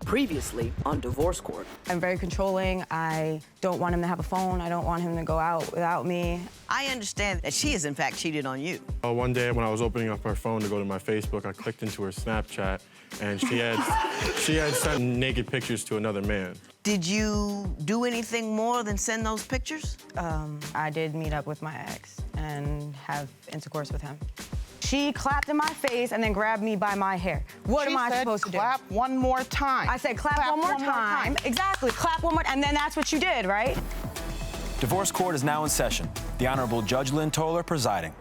Previously on Divorce Court. I'm very controlling. I don't want him to have a phone. I don't want him to go out without me. I understand that she has, in fact, cheated on you. One day when I was opening up her phone to go to my Facebook, I clicked into her Snapchat, and she had sent naked pictures to another man. Did you do anything more than send those pictures? I did meet up with my ex and have intercourse with him. She clapped in my face and then grabbed me by my hair. What am I supposed to do? Clap one more time. I said clap one more time. Exactly, clap one more, and then that's what you did, right? Divorce Court is now in session. The Honorable Judge Lynn Toler presiding.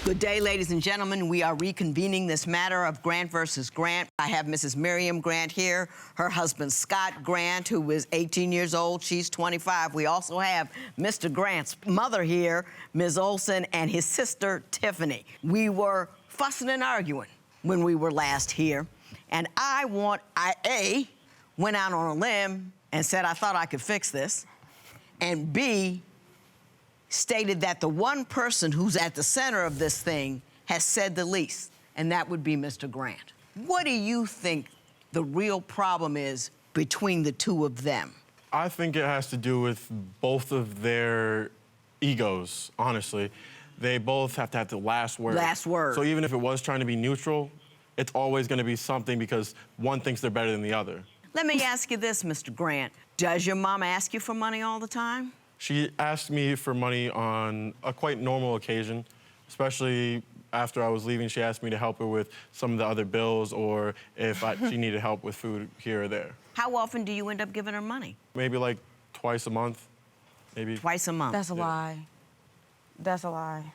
Good day, ladies and gentlemen. We are reconvening this matter of Grant versus Grant. I have Mrs. Miriam Grant here, her husband Scott Grant, who is 18 years old. She's 25. We also have Mr. Grant's mother here, Ms. Olson, and his sister, Tiffany. We were fussing and arguing when we were last here, and I went out on a limb and said I thought I could fix this, and B, stated that the one person who's at the center of this thing has said the least, and that would be Mr. Grant. What do you think the real problem is between the two of them? I think it has to do with both of their egos, honestly. They both have to have the last word. Last word. So even if it was trying to be neutral, it's always going to be something because one thinks they're better than the other. Let me ask you this, Mr. Grant. Does your mom ask you for money all the time? She asked me for money on a quite normal occasion, especially after I was leaving. She asked me to help her with some of the other bills or if she needed help with food here or there. How often do you end up giving her money? Maybe like twice a month, maybe. Twice a month. That's a lie. That's a lie.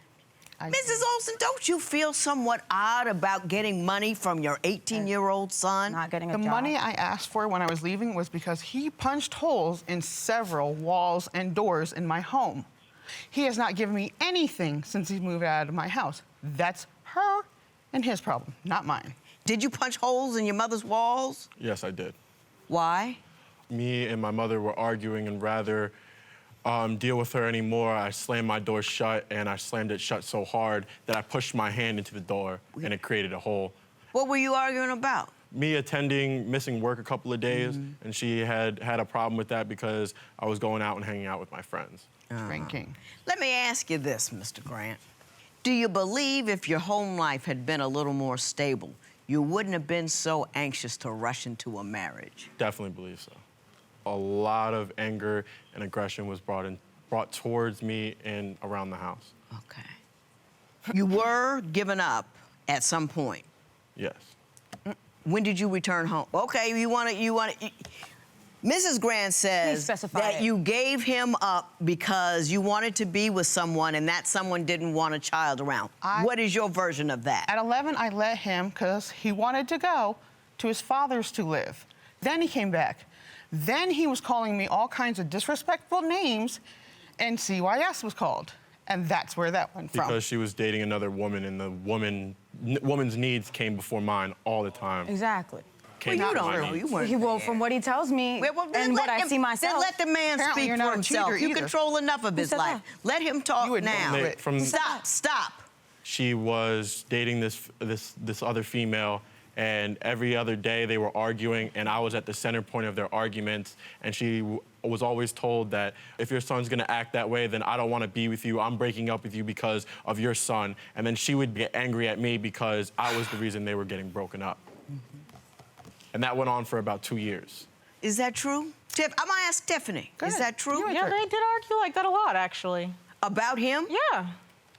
Mrs. Olson, don't you feel somewhat odd about getting money from your 18-year-old son? Not getting a job. The money I asked for when I was leaving was because he punched holes in several walls and doors in my home. He has not given me anything since he moved out of my house. That's her and his problem, not mine. Did you punch holes in your mother's walls? Yes, I did. Why? Me and my mother were arguing, and rather deal with her anymore, I slammed my door shut, and I slammed it shut so hard that I pushed my hand into the door, and it created a hole. What were you arguing about? Me missing work a couple of days, and she had a problem with that because I was going out and hanging out with my friends. Drinking. Let me ask you this, Mr. Grant. Do you believe if your home life had been a little more stable, you wouldn't have been so anxious to rush into a marriage? Definitely believe so. A lot of anger and aggression was brought towards me and around the house. Okay. You were given up at some point. Yes. When did you return home? Okay, you want to. Mrs. Grant says that you gave him up because you wanted to be with someone and that someone didn't want a child around. What is your version of that? At 11, I let him because he wanted to go to his father's to live. Then he came back. Then he was calling me all kinds of disrespectful names, and CYS was called. And that's where that went from. Because she was dating another woman, and the woman's needs came before mine all the time. Exactly. Well, you don't know. You weren't Well, from what he tells me and what I see myself. Then let the man speak for himself. You control enough of his life. let him talk now. Stop. She was dating this other female, and every other day they were arguing, and I was at the center point of their arguments, and she was always told that if your son's gonna act that way, then I don't wanna be with you. I'm breaking up with you because of your son. And then she would get angry at me because I was the reason they were getting broken up. And that went on for about 2 years. Is that true? I'm gonna ask Tiffany. Is that true? Yeah, they did argue like that a lot, actually. About him? Yeah.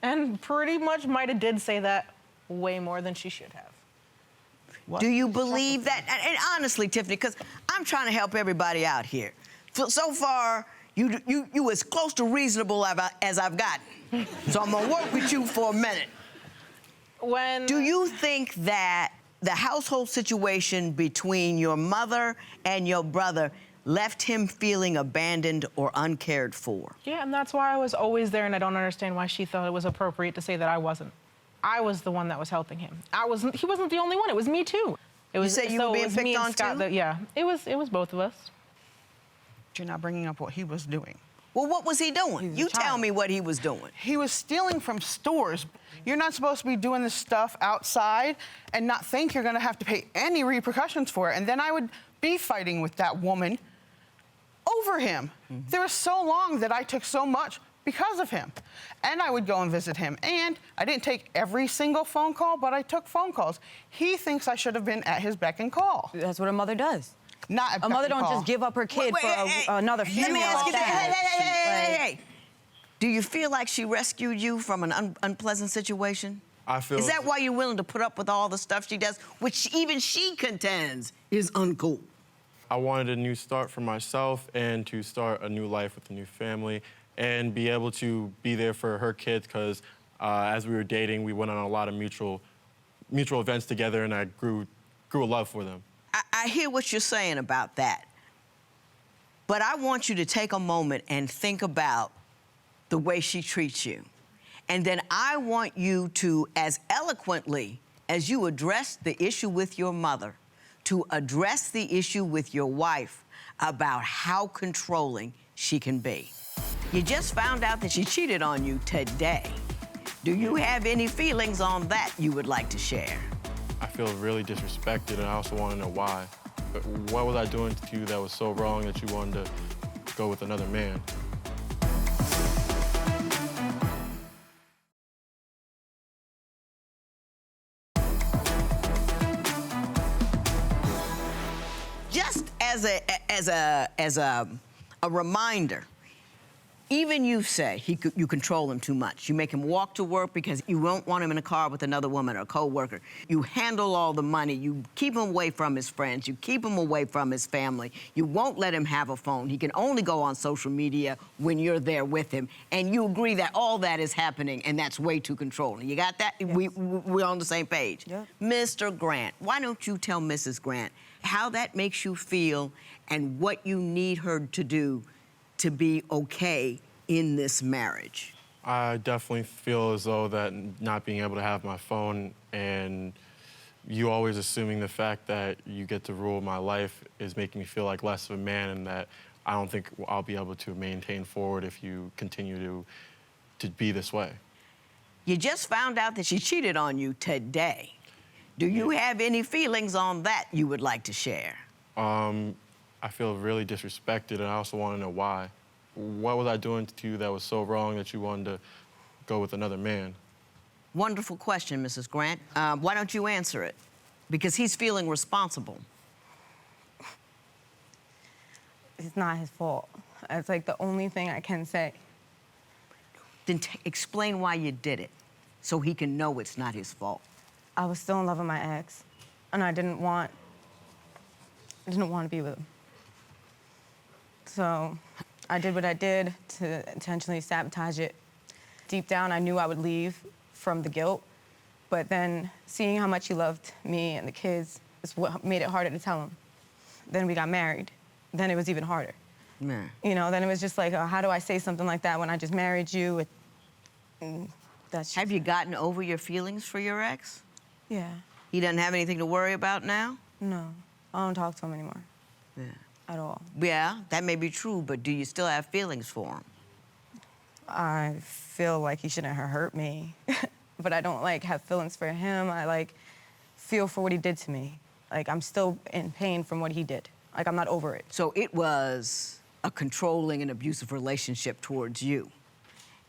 And pretty much might have did say that way more than she should have. What? Do you believe that? And honestly, Tiffany, because I'm trying to help everybody out here. So far, you as close to reasonable as I've gotten. So I'm gonna work with you for a minute. Do you think that the household situation between your mother and your brother left him feeling abandoned or uncared for? Yeah, and that's why I was always there, and I don't understand why she thought it was appropriate to say that I wasn't. I was the one that was helping him. He wasn't the only one. It was me too. It was. You say you were being picked on too? Yeah, it was both of us. You're not bringing up what he was doing. Well, what was he doing? You tell me what he was doing. He was stealing from stores. You're not supposed to be doing this stuff outside and not think you're gonna have to pay any repercussions for it. And then I would be fighting with that woman over him. There was so long that I took so much because of him. And I would go and visit him. And I didn't take every single phone call, but I took phone calls. He thinks I should have been at his beck and call. That's what a mother does. Not A mother don't just give up her kid for another female. Let me ask you like that. hey. Do you feel like she rescued you from an unpleasant situation? I feel. Is that why you're willing to put up with all the stuff she does, which even she contends is uncool? I wanted a new start for myself and to start a new life with a new family and be able to be there for her kids because as we were dating, we went on a lot of mutual events together and I grew a love for them. I hear what you're saying about that. But I want you to take a moment and think about the way she treats you. And then I want you to, as eloquently as you address the issue with your mother, to address the issue with your wife about how controlling she can be. You just found out that she cheated on you today. Do you have any feelings on that you would like to share? I feel really disrespected and I also want to know why. But what was I doing to you that was so wrong that you wanted to go with another man? Just as a reminder, even you say you control him too much. You make him walk to work because you won't want him in a car with another woman or a co-worker. You handle all the money. You keep him away from his friends. You keep him away from his family. You won't let him have a phone. He can only go on social media when you're there with him. And you agree that all that is happening and that's way too controlling. You got that? Yes. We're on the same page. Yeah. Mr. Grant, why don't you tell Mrs. Grant how that makes you feel and what you need her to do to be okay in this marriage? I definitely feel as though that not being able to have my phone and you always assuming the fact that you get to rule my life is making me feel like less of a man and that I don't think I'll be able to maintain forward if you continue to be this way. You just found out that she cheated on you today. Do you have any feelings on that you would like to share? I feel really disrespected and I also want to know why. What was I doing to you that was so wrong that you wanted to go with another man? Wonderful question, Mrs. Grant. Why don't you answer it? Because he's feeling responsible. It's not his fault. It's like the only thing I can say. Then explain why you did it so he can know it's not his fault. I was still in love with my ex, and I didn't want to be with him. So I did what I did to intentionally sabotage it. Deep down, I knew I would leave from the guilt, but then seeing how much he loved me and the kids is what made it harder to tell him. Then we got married. Then it was even harder. Man. You know, then it was just like, how do I say something like that when I just married you? Have you gotten over your feelings for your ex? Yeah. He doesn't have anything to worry about now? No, I don't talk to him anymore. Yeah. At all. Yeah, that may be true, but do you still have feelings for him? I feel like he shouldn't have hurt me, but I don't have feelings for him. I feel for what he did to me. I'm still in pain from what he did. I'm not over it. So it was a controlling and abusive relationship towards you,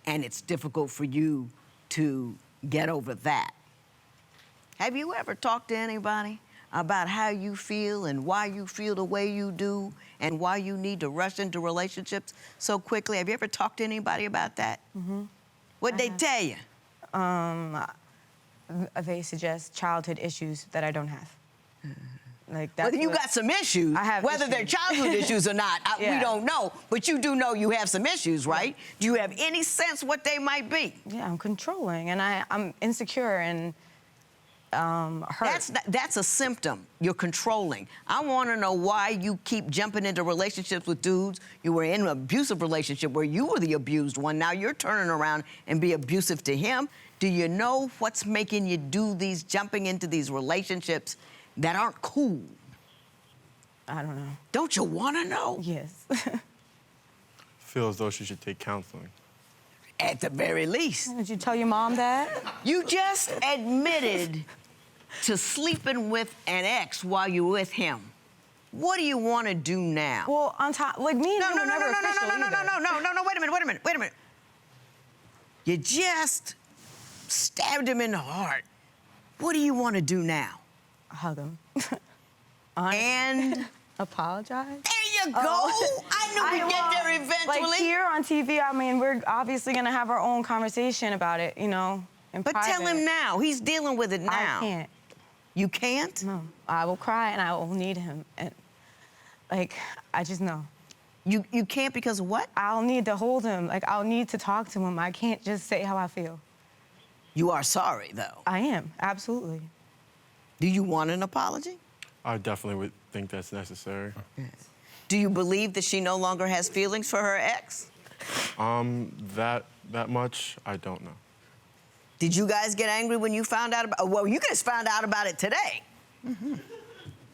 and it's difficult for you to get over that. Have you ever talked to anybody about how you feel and why you feel the way you do and why you need to rush into relationships so quickly? Have you ever talked to anybody about that? Mm-hmm. What'd they tell you? They suggest childhood issues that I don't have. Well, you got some issues. I have Whether issues. they're childhood issues or not, we Yeah. don't know. But you do know you have some issues, right? Do you have any sense what they might be? Yeah, I'm controlling, and I'm insecure and hurt. That's a symptom. You're controlling. I want to know why you keep jumping into relationships with dudes. You were in an abusive relationship where you were the abused one. Now you're turning around and be abusive to him. Do you know what's making you jumping into these relationships that aren't cool? I don't know. Don't you want to know? Yes. Feel as though she should take counseling. At the very least. Did you tell your mom that? You just admitted to sleeping with an ex while you were with him. What do you want to do now? Well, on top, like me and No, him no, were no, never no, no, official no, no, no, either. no, wait a minute. You just stabbed him in the heart. What do you want to do now? Hug him. And Apologize. there you go. Oh. I knew we'd get there eventually. Like here on TV, I mean, we're obviously gonna have our own conversation about it, you know, in But private. tell him now. He's dealing with it now. I can't. You can't? No, I will cry and I will need him. And like, I just know. You can't because of what? I'll need to hold him. Like, I'll need to talk to him. I can't just say how I feel. You are sorry, though. I am, absolutely. Do you want an apology? I definitely would think that's necessary. Do you believe that she no longer has feelings for her ex? That much, I don't know. Did you guys get angry when you found out about? Well, you guys found out about it today.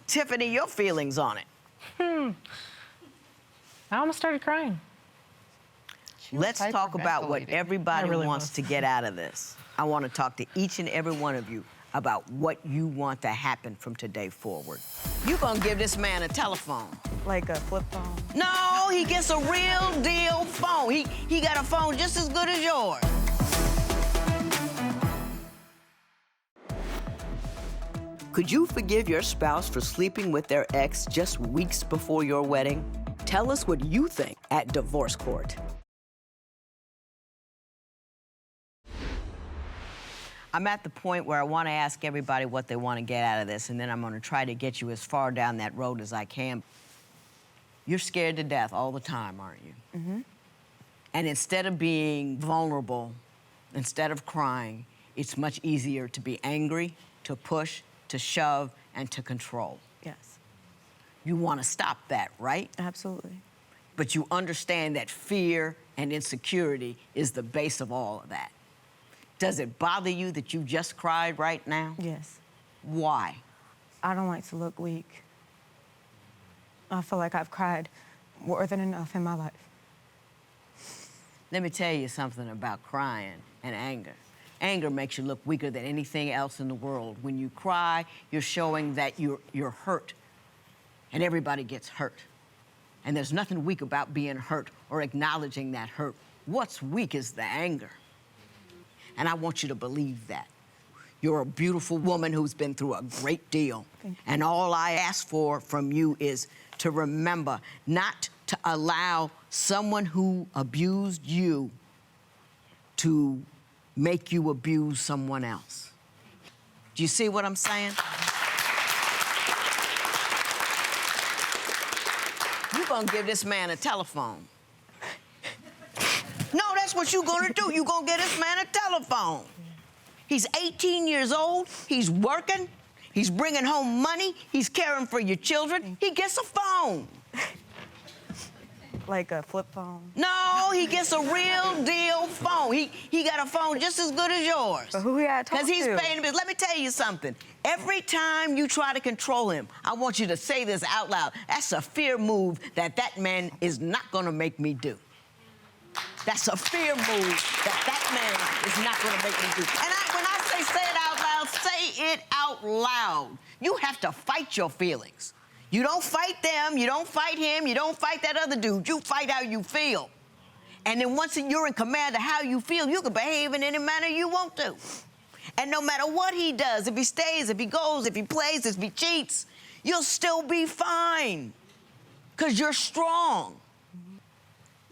Tiffany, your feelings on it? I almost started crying. Let's talk about what hyperventilating. everybody I really wants was. to get out of this. I want to talk to each and every one of you about what you want to happen from today forward. You gonna give this man a telephone? Like a flip phone. No, he gets a real deal phone. He got a phone just as good as yours. Could you forgive your spouse for sleeping with their ex just weeks before your wedding? Tell us what you think at Divorce Court. I'm at the point where I want to ask everybody what they want to get out of this, and then I'm going to try to get you as far down that road as I can. You're scared to death all the time, aren't you? Mm-hmm. And instead of being vulnerable, instead of crying, it's much easier to be angry, to push, to shove, and to control. Yes, You want to stop that, right? absolutely. But you understand that fear and insecurity is the base of all of that. Does it bother you that you just cried right now? Yes. Why? I don't like to look weak. I feel like I've cried more than enough in my life. Let me tell you something about crying and anger. Anger makes you look weaker than anything else in the world. When you cry, you're showing that you're hurt. And everybody gets hurt. And there's nothing weak about being hurt or acknowledging that hurt. What's weak is the anger. And I want you to believe that. You're a beautiful woman who's been through a great deal. And all I ask for from you is to remember not to allow someone who abused you to make you abuse someone else. Do you see what I'm saying? You're gonna give this man a telephone. No, that's what you're gonna do. You're gonna get this man a telephone. He's 18 years old, he's working, he's bringing home money, he's caring for your children. He gets a phone. Like a flip phone. No, he gets a real deal phone. He got a phone just as good as yours. But who he had to talk Because he's to? paying the bills. Let me tell you something. Every time you try to control him, I want you to say this out loud. That's a fear move that man is not going to make me do. That's a fear move that man is not going to make me do. And when I say it out loud, say it out loud. You have to fight your feelings. You don't fight them, you don't fight him, you don't fight that other dude. You fight how you feel. And then once you're in command of how you feel, you can behave in any manner you want to. And no matter what he does, if he stays, if he goes, if he plays, if he cheats, you'll still be fine. Because you're strong.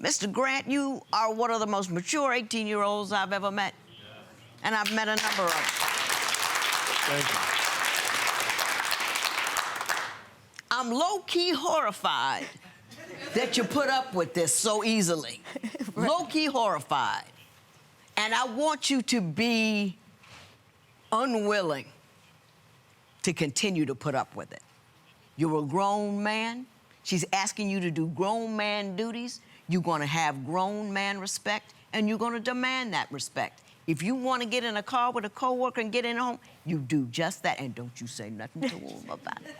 Mr. Grant, you are one of the most mature 18-year-olds I've ever met. And I've met a number of them. Thank you. I'm low-key horrified that you put up with this so easily. Right. Low-key horrified. And I want you to be unwilling to continue to put up with it. You're a grown man. She's asking you to do grown man duties. You're going to have grown man respect, and you're going to demand that respect. If you want to get in a car with a coworker and get in home, you do just that, and don't you say nothing to him about it.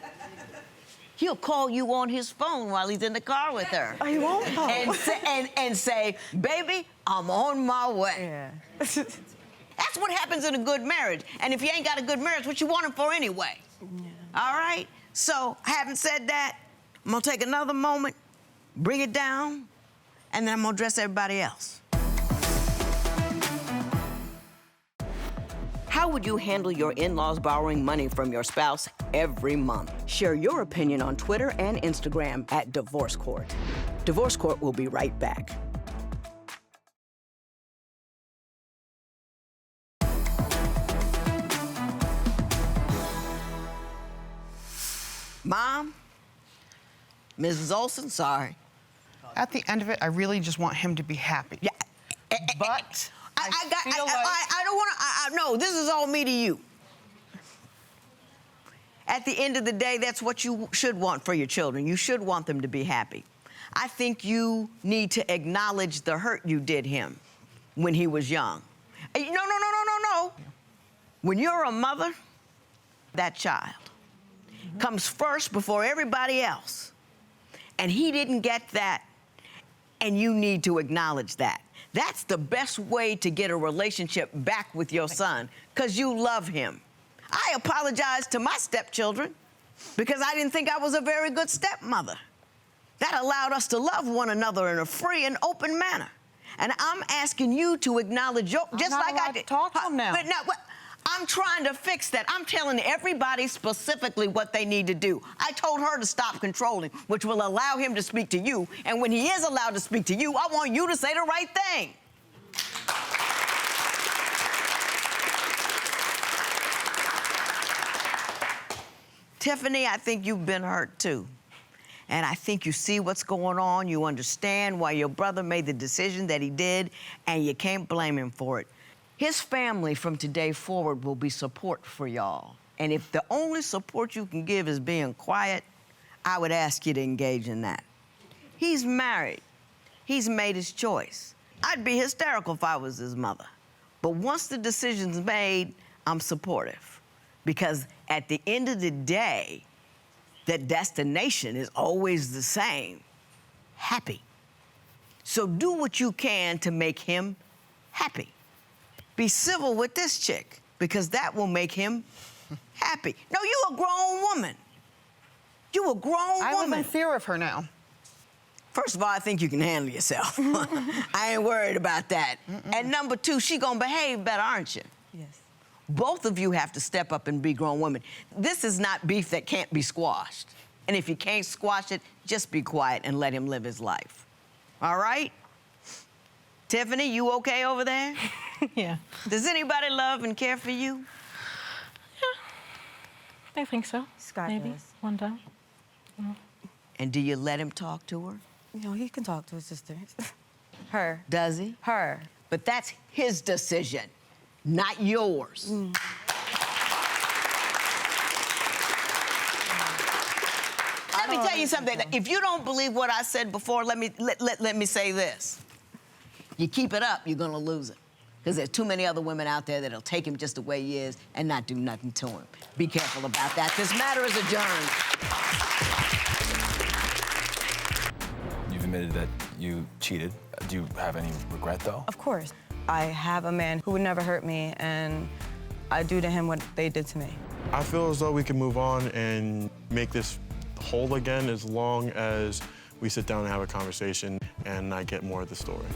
He'll call you on his phone while he's in the car with her. He won't call. And say, baby, I'm on my way. Yeah. That's what happens in a good marriage. And if you ain't got a good marriage, what you want him for anyway? Yeah. All right? So, having said that, I'm gonna take another moment, bring it down, and then I'm gonna address everybody else. How would you handle your in-laws borrowing money from your spouse every month? Share your opinion on Twitter and Instagram at Divorce Court. Divorce Court will be right back. Mom, Mrs. Olson, sorry. At the end of it, I really just want him to be happy. Yeah, But I don't want to. No, this is all me to you. At the end of the day, that's what you should want for your children. You should want them to be happy. I think you need to acknowledge the hurt you did him when he was young. No. When you're a mother, that child comes first before everybody else. And he didn't get that, and you need to acknowledge that. That's the best way to get a relationship back with your son, because you love him. I apologize to my stepchildren because I didn't think I was a very good stepmother. That allowed us to love one another in a free and open manner. And I'm asking you to acknowledge your, just like I did. Talk to him now. But now, I'm trying to fix that. I'm telling everybody specifically what they need to do. I told her to stop controlling, which will allow him to speak to you. And when he is allowed to speak to you, I want you to say the right thing. Tiffany, I think you've been hurt too. And I think you see what's going on. You understand why your brother made the decision that he did, and you can't blame him for it. His family from today forward will be support for y'all. And if the only support you can give is being quiet, I would ask you to engage in that. He's married. He's made his choice. I'd be hysterical if I was his mother. But once the decision's made, I'm supportive. Because at the end of the day, the destination is always the same: happy. So do what you can to make him happy. Be civil with this chick, because that will make him happy. No, you a grown woman. You a grown I woman. live in fear of her now. First of all, I think you can handle yourself. I ain't worried about that. And number two, she gonna behave better, aren't you? Yes. Both of you have to step up and be grown women. This is not beef that can't be squashed. And if you can't squash it, just be quiet and let him live his life. All right? Tiffany, you okay over there? Yeah. Does anybody love and care for you? I think so. Scott Maybe does. one time. And do you let him talk to her? You know, he can talk to his sister. Her. Does he? Her. But that's his decision, not yours. Let me tell you something. If you don't believe what I said before, let me say this. You keep it up, you're gonna lose it. Because there's too many other women out there that'll take him just the way he is and not do nothing to him. Be careful about that. This matter is adjourned. You've admitted that you cheated. Do you have any regret, though? Of course. I have a man who would never hurt me, and I do to him what they did to me. I feel as though we can move on and make this whole again as long as we sit down and have a conversation and I get more of the story.